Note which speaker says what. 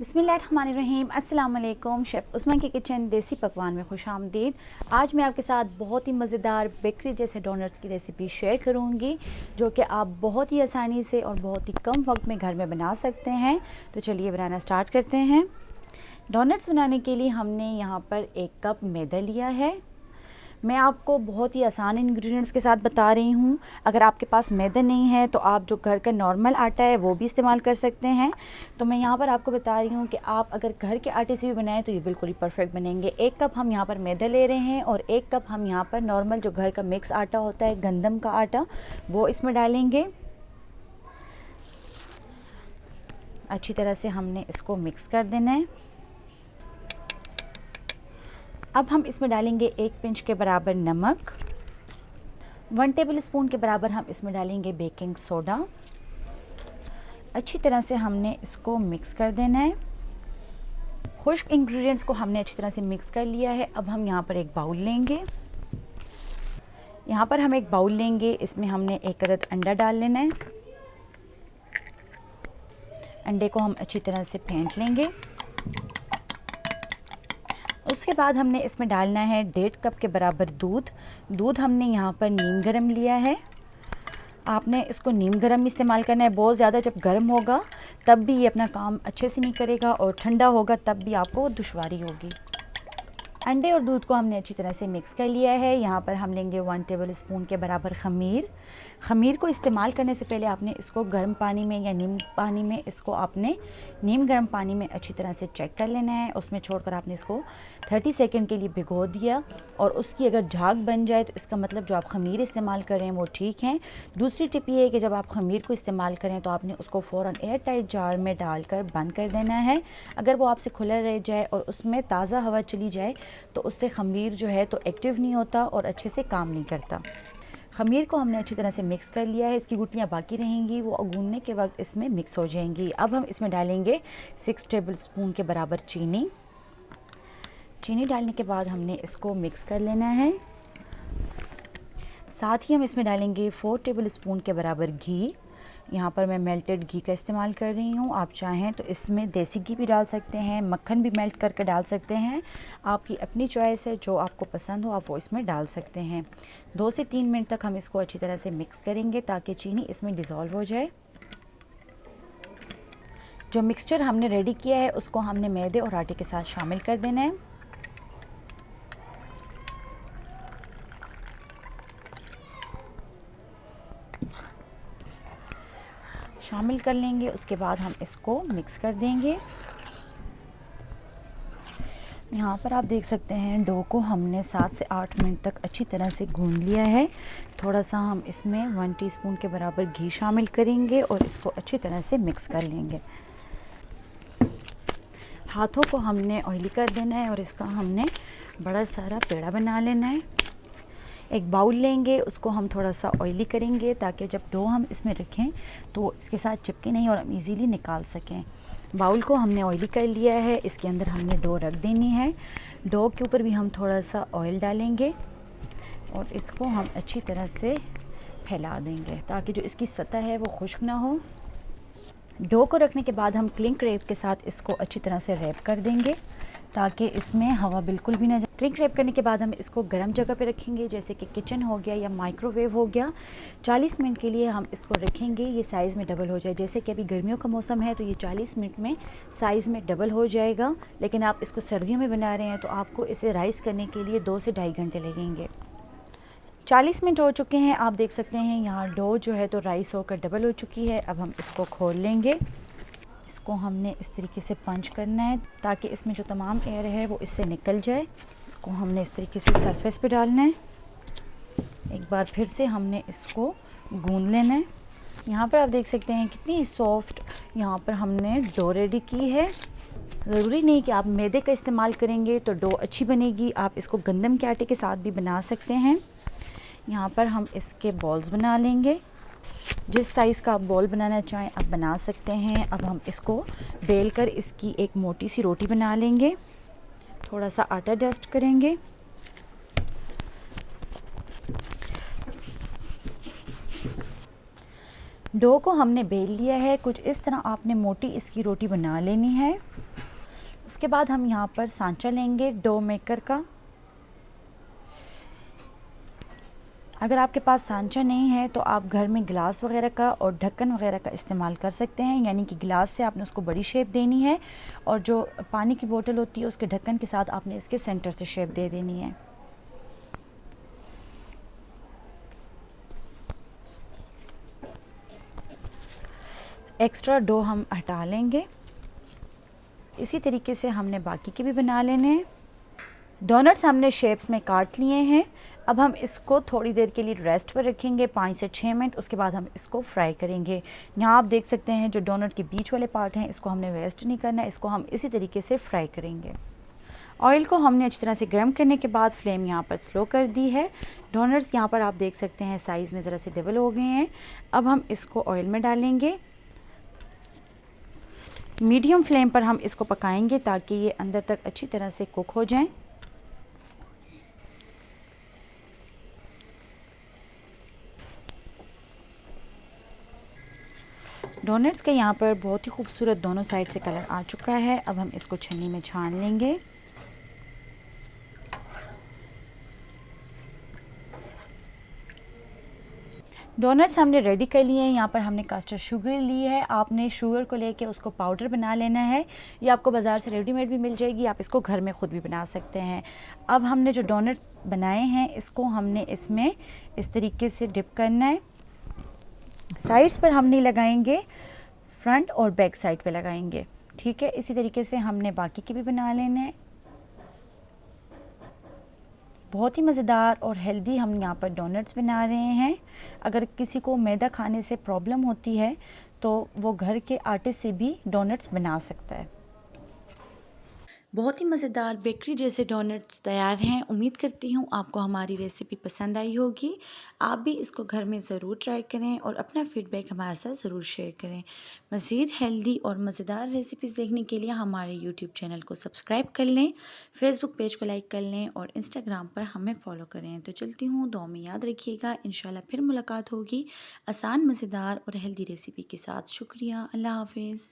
Speaker 1: बिस्मिल्लाहिर्रहमानिर्रहीम। अस्सलाम वालेकुम। शेफ़ उस्मा के किचन देसी पकवान में खुश आमदीद। आज मैं आपके साथ बहुत ही मज़ेदार बेकरी जैसे डोनट्स की रेसिपी शेयर करूंगी, जो कि आप बहुत ही आसानी से और बहुत ही कम वक्त में घर में बना सकते हैं। तो चलिए बनाना स्टार्ट करते हैं। डोनट्स बनाने के लिए हमने यहाँ पर 1 कप मैदा लिया है। मैं आपको बहुत ही आसान इंग्रेडिएंट्स के साथ बता रही हूँ। अगर आपके पास मैदा नहीं है तो आप जो घर का नॉर्मल आटा है वो भी इस्तेमाल कर सकते हैं। तो मैं यहाँ पर आपको बता रही हूँ कि आप अगर घर के आटे से भी बनाएं तो ये बिल्कुल ही परफेक्ट बनेंगे। 1 कप हम यहाँ पर मैदा ले रहे हैं और 1 कप हम यहाँ पर नॉर्मल जो घर का मिक्स आटा होता है, गंदम का आटा, वो इसमें डालेंगे। अच्छी तरह से हमने इसको मिक्स कर देना है। अब हम इसमें डालेंगे 1 पिंच के बराबर नमक, 1 टेबल स्पून के बराबर हम इसमें डालेंगे बेकिंग सोडा। अच्छी तरह से हमने इसको मिक्स कर देना है। खुश्क इंग्रेडिएंट्स को हमने अच्छी तरह से मिक्स कर लिया है। अब हम यहाँ पर एक बाउल लेंगे। यहाँ पर हम एक बाउल लेंगे, इसमें हमने 1 अदद अंडा डाल लेना है। अंडे को हम अच्छी तरह से फेंट लेंगे। उसके बाद हमने इसमें डालना है 1.5 कप के बराबर दूध हमने यहाँ पर नीम गरम लिया है। आपने इसको नीम गरम इस्तेमाल करना है। बहुत ज़्यादा जब गर्म होगा तब भी ये अपना काम अच्छे से नहीं करेगा और ठंडा होगा तब भी आपको दुश्वारी होगी। अंडे और दूध को हमने अच्छी तरह से मिक्स कर लिया है। यहाँ पर हम लेंगे 1 टेबल स्पून के बराबर खमीर को इस्तेमाल करने से पहले आपने इसको गर्म पानी में या नीम पानी में इसको आपने नीम गर्म पानी में अच्छी तरह से चेक कर लेना है। उसमें छोड़कर आपने इसको 30 सेकंड के लिए भिगो दिया और उसकी अगर झाग बन जाए तो इसका मतलब जो आप खमीर इस्तेमाल करें वो ठीक है। दूसरी टिप ये है कि जब आप खमीर को इस्तेमाल करें तो आपने उसको फ़ौरन एयर टाइट जार में डालकर बंद कर देना है। अगर वो आपसे खुला रह जाए और उसमें ताज़ा हवा चली जाए तो उससे खमीर जो है तो एक्टिव नहीं होता और अच्छे से काम नहीं करता। खमीर को हमने अच्छी तरह से मिक्स कर लिया है। इसकी गुठलियाँ बाकी रहेंगी, वो गूंदने के वक्त इसमें मिक्स हो जाएंगी। अब हम इसमें डालेंगे 6 टेबल स्पून के बराबर चीनी डालने के बाद हमने इसको मिक्स कर लेना है। साथ ही हम इसमें डालेंगे 4 टेबल स्पून के बराबर घी। यहाँ पर मैं मेल्टेड घी का इस्तेमाल कर रही हूँ। आप चाहें तो इसमें देसी घी भी डाल सकते हैं, मक्खन भी मेल्ट करके डाल सकते हैं। आपकी अपनी चॉइस है, जो आपको पसंद हो आप वो इसमें डाल सकते हैं। 2 से 3 मिनट तक हम इसको अच्छी तरह से मिक्स करेंगे ताकि चीनी इसमें डिज़ोल्व हो जाए। जो मिक्सचर हमने रेडी किया है उसको हमने मैदे और आटे के साथ शामिल कर देना है। शामिल कर लेंगे, उसके बाद हम इसको मिक्स कर देंगे। यहाँ पर आप देख सकते हैं डो को हमने 7 से 8 मिनट तक अच्छी तरह से गूंद लिया है। थोड़ा सा हम इसमें 1 टीस्पून के बराबर घी शामिल करेंगे और इसको अच्छी तरह से मिक्स कर लेंगे। हाथों को हमने ऑयली कर देना है और इसका हमने बड़ा सारा पेड़ा बना लेना है। एक बाउल लेंगे, उसको हम थोड़ा सा ऑयली करेंगे ताकि जब डो हम इसमें रखें तो इसके साथ चिपके नहीं और हम इजीली निकाल सकें। बाउल को हमने ऑयली कर लिया है, इसके अंदर हमने डो रख देनी है। डो के ऊपर भी हम थोड़ा सा ऑयल डालेंगे और इसको हम अच्छी तरह से फैला देंगे ताकि जो इसकी सतह है वो खुश्क ना हो। डो को रखने के बाद हम क्लिंक रैप के साथ इसको अच्छी तरह से रैप कर देंगे ताकि इसमें हवा बिल्कुल भी ना जाए। क्लिंक रैप करने के बाद हम इसको गर्म जगह पे रखेंगे, जैसे कि किचन हो गया या माइक्रोवेव हो गया। 40 मिनट के लिए हम इसको रखेंगे, ये साइज़ में डबल हो जाए। जैसे कि अभी गर्मियों का मौसम है तो ये 40 मिनट में साइज़ में डबल हो जाएगा, लेकिन आप इसको सर्दियों में बना रहे हैं तो आपको इसे राइस करने के लिए 2 से ढाई घंटे लगेंगे। 40 मिनट हो चुके हैं, आप देख सकते हैं यहाँ डो जो है तो राइस होकर डबल हो चुकी है। अब हम इसको खोल लेंगे। इसको हमने इस तरीके से पंच करना है ताकि इसमें जो तमाम एयर है वो इससे निकल जाए। इसको हमने इस तरीके से सरफेस पे डालना है। एक बार फिर से हमने इसको गूंद लेना है। यहाँ पर आप देख सकते हैं कितनी सॉफ्ट यहाँ पर हमने डो रेडी की है। ज़रूरी नहीं कि आप मैदे का इस्तेमाल करेंगे तो डो अच्छी बनेगी, आप इसको गंदम के आटे के साथ भी बना सकते हैं। यहाँ पर हम इसके बॉल्स बना लेंगे। जिस साइज़ का आप बॉल बनाना चाहें आप बना सकते हैं। अब हम इसको बेल कर इसकी एक मोटी सी रोटी बना लेंगे। थोड़ा सा आटा डस्ट करेंगे। डो को हमने बेल लिया है, कुछ इस तरह आपने मोटी इसकी रोटी बना लेनी है। उसके बाद हम यहाँ पर सांचा लेंगे डो मेकर का। अगर आपके पास सांचा नहीं है तो आप घर में गिलास वगैरह का और ढक्कन वगैरह का इस्तेमाल कर सकते हैं, यानी कि गिलास से आपने उसको बड़ी शेप देनी है और जो पानी की बोतल होती है उसके ढक्कन के साथ आपने इसके सेंटर से शेप दे देनी है। एक्स्ट्रा डो हम हटा लेंगे। इसी तरीके से हमने बाकी के भी बना लेने हैं। डोनट्स हमने शेप्स में काट लिए हैं। अब हम इसको थोड़ी देर के लिए रेस्ट पर रखेंगे, 5 से 6 मिनट। उसके बाद हम इसको फ्राई करेंगे। यहाँ आप देख सकते हैं जो डोनट के बीच वाले पार्ट हैं इसको हमने वेस्ट नहीं करना है, इसको हम इसी तरीके से फ्राई करेंगे। ऑयल को हमने अच्छी तरह से गर्म करने के बाद फ्लेम यहाँ पर स्लो कर दी है। डोनट्स यहाँ पर आप देख सकते हैं साइज़ में ज़रा से डबल हो गए हैं। अब हम इसको ऑयल में डालेंगे। मीडियम फ्लेम पर हम इसको पकाएंगे ताकि ये अंदर तक अच्छी तरह से कुक हो जाएं। डोनट्स के यहाँ पर बहुत ही खूबसूरत दोनों साइड से कलर आ चुका है। अब हम इसको छन्नी में छान लेंगे। डोनट्स हमने रेडी कर लिए हैं। यहाँ पर हमने कास्टर शुगर ली है। आपने शुगर को लेके उसको पाउडर बना लेना है। ये आपको बाज़ार से रेडीमेड भी मिल जाएगी, आप इसको घर में ख़ुद भी बना सकते हैं। अब हमने जो डोनट्स बनाए हैं इसको हमने इसमें इस तरीके से डिप करना है। साइड्स पर हम नहीं लगाएंगे, फ्रंट और बैक साइड पे लगाएंगे, ठीक है। इसी तरीके से हमने बाकी के भी बना लेने हैं। बहुत ही मज़ेदार और हेल्दी हम यहाँ पर डोनट्स बना रहे हैं। अगर किसी को मैदा खाने से प्रॉब्लम होती है तो वो घर के आटे से भी डोनट्स बना सकता है। बहुत ही मज़ेदार बेकरी जैसे डोनट्स तैयार हैं। उम्मीद करती हूँ आपको हमारी रेसिपी पसंद आई होगी। आप भी इसको घर में ज़रूर ट्राई करें और अपना फ़ीडबैक हमारे साथ ज़रूर शेयर करें। मज़ीद हेल्दी और मज़ेदार रेसिपीज़ देखने के लिए हमारे यूट्यूब चैनल को सब्सक्राइब कर लें, फेसबुक पेज को लाइक कर लें और इंस्टाग्राम पर हमें फ़ॉलो करें। तो चलती हूँ, दुआ में याद रखिएगा। इंशाल्लाह फिर मुलाकात होगी आसान, मज़ेदार और हेल्दी रेसिपी के साथ। शुक्रिया। अल्लाह हाफ़िज़।